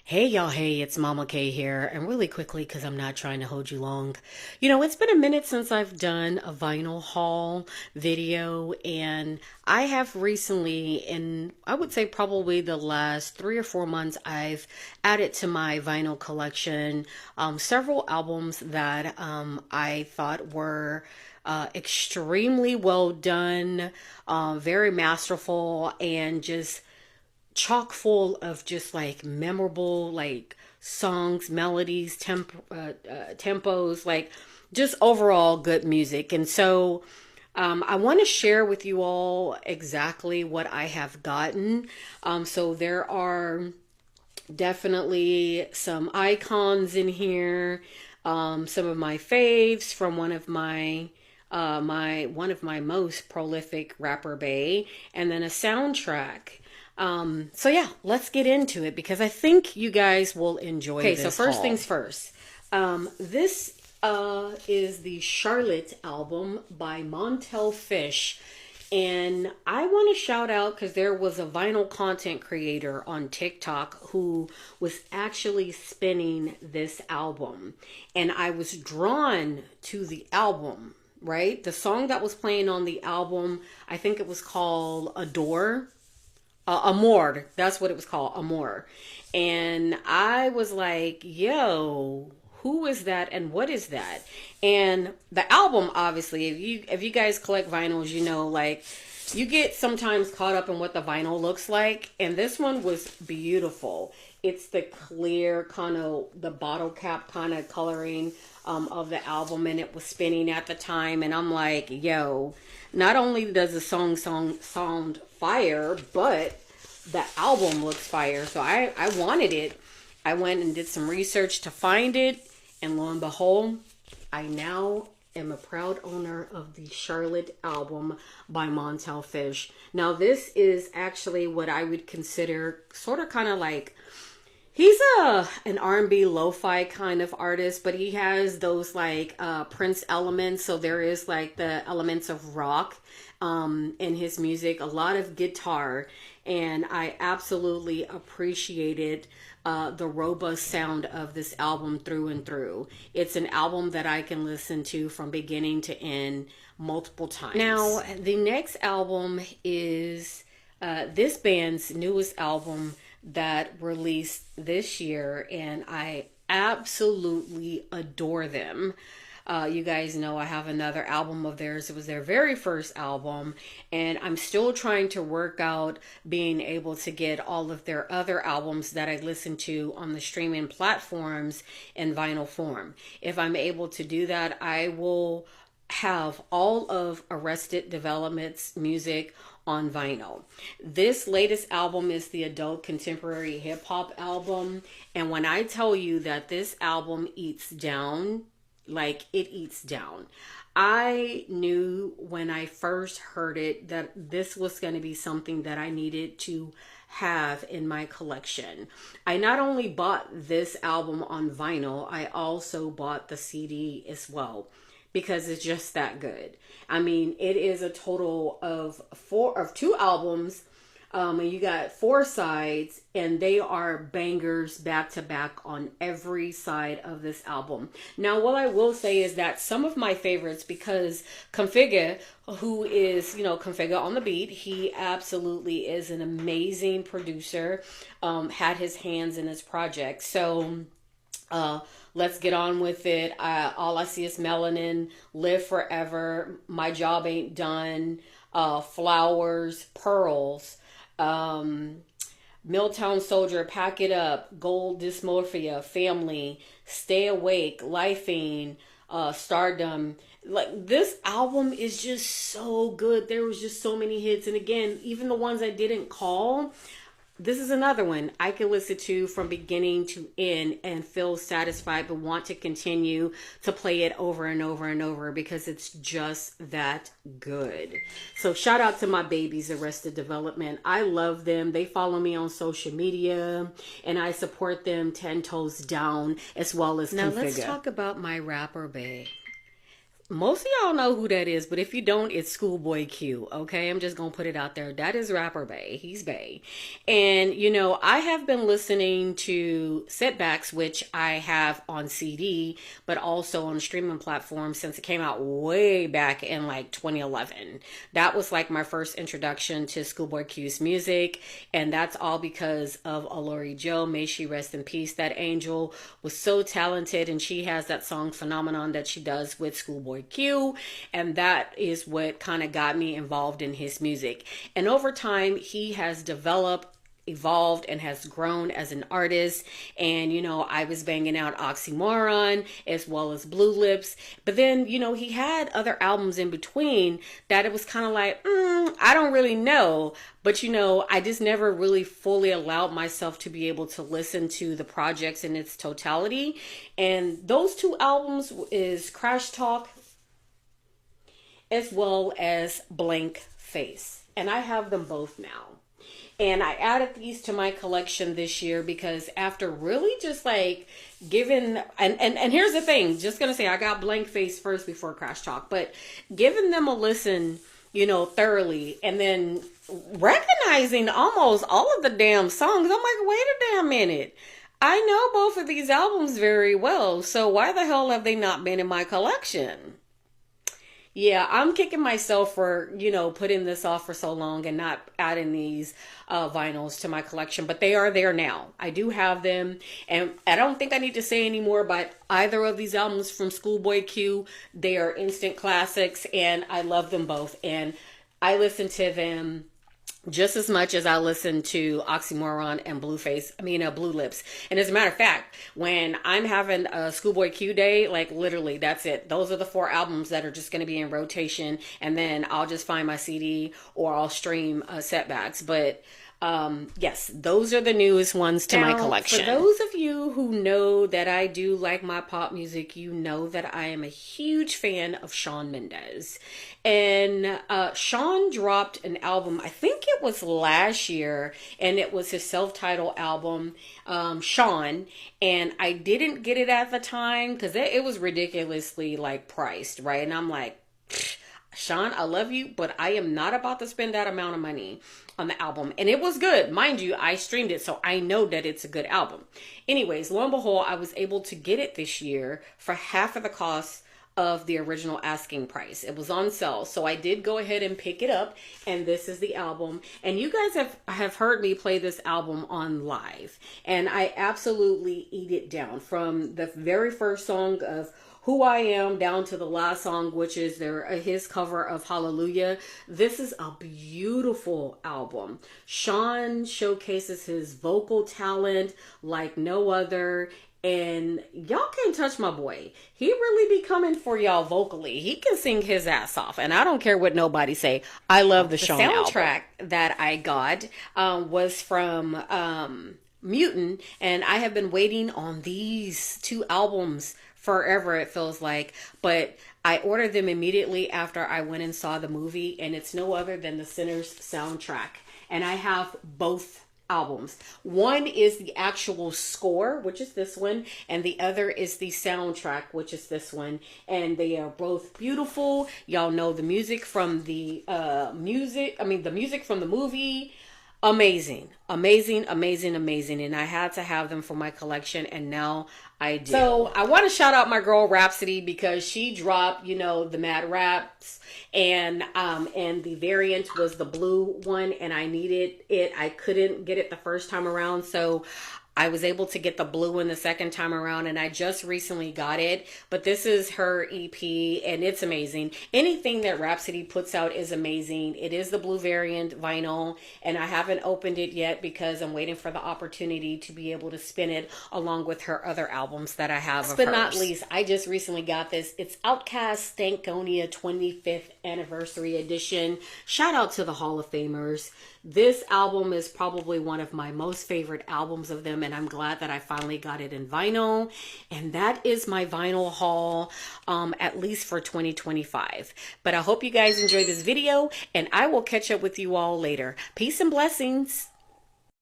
Hey y'all, hey, it's Mama K here. And really quickly, because I'm not trying to hold you long. You know, it's been a minute since I've done a vinyl haul video, and I have recently, in I would say probably the last 3 or 4 months, I've added to my vinyl collection several albums that I thought were extremely well done, very masterful, and just chock full of just like memorable like songs, melodies, tempos, like just overall good music. And so I want to share with you all exactly what I have gotten. So there are definitely some icons in here, some of my faves from one of my most prolific rapper Bay, and then a soundtrack. So yeah, let's get into it because I think you guys will enjoy this. Okay, so first things first. This is the Charlotte album by Montel Fish. And I want to shout out because there was a vinyl content creator on TikTok who was actually spinning this album. And I was drawn to the album, right? The song that was playing on the album, I think it was called Adore. Amor, that's what it was called, Amor. And I was like, yo, who is that and what is that? And the album, obviously, if you guys collect vinyls, you know, like you get sometimes caught up in what the vinyl looks like, and this one was beautiful. It's the clear kind of the bottle cap kind of coloring of the album, and it was spinning at the time, and I'm like, yo, not only does the song sound fire, but the album looks fire. So I wanted it. I went and did some research to find it, and lo and behold, I now am a proud owner of the Charlotte album by Montel Fish. Now this is actually what I would consider sort of kind of like, he's an R&B lo-fi kind of artist, but he has those like Prince elements. So there is like the elements of rock in his music, a lot of guitar, and I absolutely appreciated the robust sound of this album through and through. It's an album that I can listen to from beginning to end multiple times. Now, the next album is this band's newest album that released this year, and I absolutely adore them. You guys know I have another album of theirs. It was their very first album, and I'm still trying to work out being able to get all of their other albums that I listen to on the streaming platforms in vinyl form. If I'm able to do that, I will have all of Arrested Development's music on vinyl. This latest album is the adult contemporary hip hop album, and when I tell you that this album eats down, like it eats down. I knew when I first heard it that this was going to be something that I needed to have in my collection. I not only bought this album on vinyl, I also bought the CD as well because it's just that good. I mean, it is a total of two albums. And you got four sides, and they are bangers back to back on every side of this album. Now, what I will say is that some of my favorites, because Configure, who is, Configure on the beat, he absolutely is an amazing producer, had his hands in his project. So, let's get on with it. All I see is melanin, live forever, my job ain't done, flowers, pearls, Milltown Soldier, Pack It Up, Gold Dysmorphia, Family, Stay Awake, Lifing, Stardom. Like, this album is just so good. There was just so many hits, and again, even the ones I didn't call, this is another one I can listen to from beginning to end and feel satisfied, but want to continue to play it over and over and over because it's just that good. So shout out to my babies, Arrested Development. I love them. They follow me on social media, and I support them 10 toes down as well as Now Configure. Let's talk about my rapper bae. most of y'all know who that is, but if you don't, it's Schoolboy Q. Okay, I'm just gonna put it out there. That is rapper Bay. He's Bay. And you know, I have been listening to Setbacks, which I have on CD, but also on streaming platforms since it came out way back in like 2011. That was like my first introduction to Schoolboy Q's music, and that's all because of Alori Joe. May she rest in peace. That angel was so talented, and she has that song Phenomenon that she does with Schoolboy Q, and that is what kind of got me involved in his music. And over time, he has evolved and has grown as an artist. And you know, I was banging out Oxymoron as well as Blue Lips, but then you know, he had other albums in between that it was kind of like I don't really know. But you know, I just never really fully allowed myself to be able to listen to the projects in its totality. And those two albums is Crash Talk as well as Blank Face, and I have them both now. And I added these to my collection this year because after really just like giving, and here's the thing, just gonna say I got Blank Face first before Crash Talk, but giving them a listen, you know, thoroughly, and then recognizing almost all of the damn songs, I'm like, wait a damn minute. I know both of these albums very well, so why the hell have they not been in my collection? Yeah, I'm kicking myself for, you know, putting this off for so long and not adding these vinyls to my collection, but they are there now. I do have them, and I don't think I need to say any more about either of these albums from Schoolboy Q. They are instant classics, and I love them both, and I listen to them just as much as I listen to Oxymoron and Blue Lips. And as a matter of fact, when I'm having a Schoolboy Q day, like literally that's it. Those are the 4 albums that are just going to be in rotation. And then I'll just find my CD or I'll stream Setbacks. But yes, those are the newest ones to my collection. For those of you who know that I do like my pop music, you know that I am a huge fan of Shawn Mendes. And Shawn dropped an album, I think it was last year, and it was his self-titled album, Shawn. And I didn't get it at the time because it was ridiculously like priced, right? And I'm like, Shawn, I love you, but I am not about to spend that amount of money on the album. And it was good. Mind you, I streamed it, so I know that it's a good album. Anyways, lo and behold, I was able to get it this year for half of the cost of the original asking price. It was on sale, so I did go ahead and pick it up, and this is the album. And you guys have heard me play this album on live, and I absolutely eat it down from the very first song of Who I Am down to the last song, which is his cover of Hallelujah. This is a beautiful album. Shawn showcases his vocal talent like no other. And y'all can't touch my boy. He really be coming for y'all vocally. He can sing his ass off. And I don't care what nobody say. I love the Shawn soundtrack album that I got was from Mutant. And I have been waiting on these 2 albums forever, it feels like. But I ordered them immediately after I went and saw the movie. And it's no other than the Sinners soundtrack. And I have both albums. One is the actual score, which is this one, and the other is the soundtrack, which is this one. And they are both beautiful. Y'all know the music from the music from the movie. Amazing. And I had to have them for my collection, and now I do. So I want to shout out my girl Rhapsody because she dropped, you know, the Mad Raps, and the variant was the blue one, and I needed it. I couldn't get it the first time around, so I was able to get the blue one the second time around, and I just recently got it. But this is her EP, and it's amazing. Anything that Rhapsody puts out is amazing. It is the blue variant vinyl, and I haven't opened it yet because I'm waiting for the opportunity to be able to spin it along with her other albums that I have of hers. But not least, I just recently got this. It's Outkast Stankonia 25th Anniversary Edition. Shout out to the Hall of Famers. This album is probably one of my most favorite albums of them, and I'm glad that I finally got it in vinyl. And that is my vinyl haul, at least for 2025. But I hope you guys enjoy this video, and I will catch up with you all later. Peace and blessings.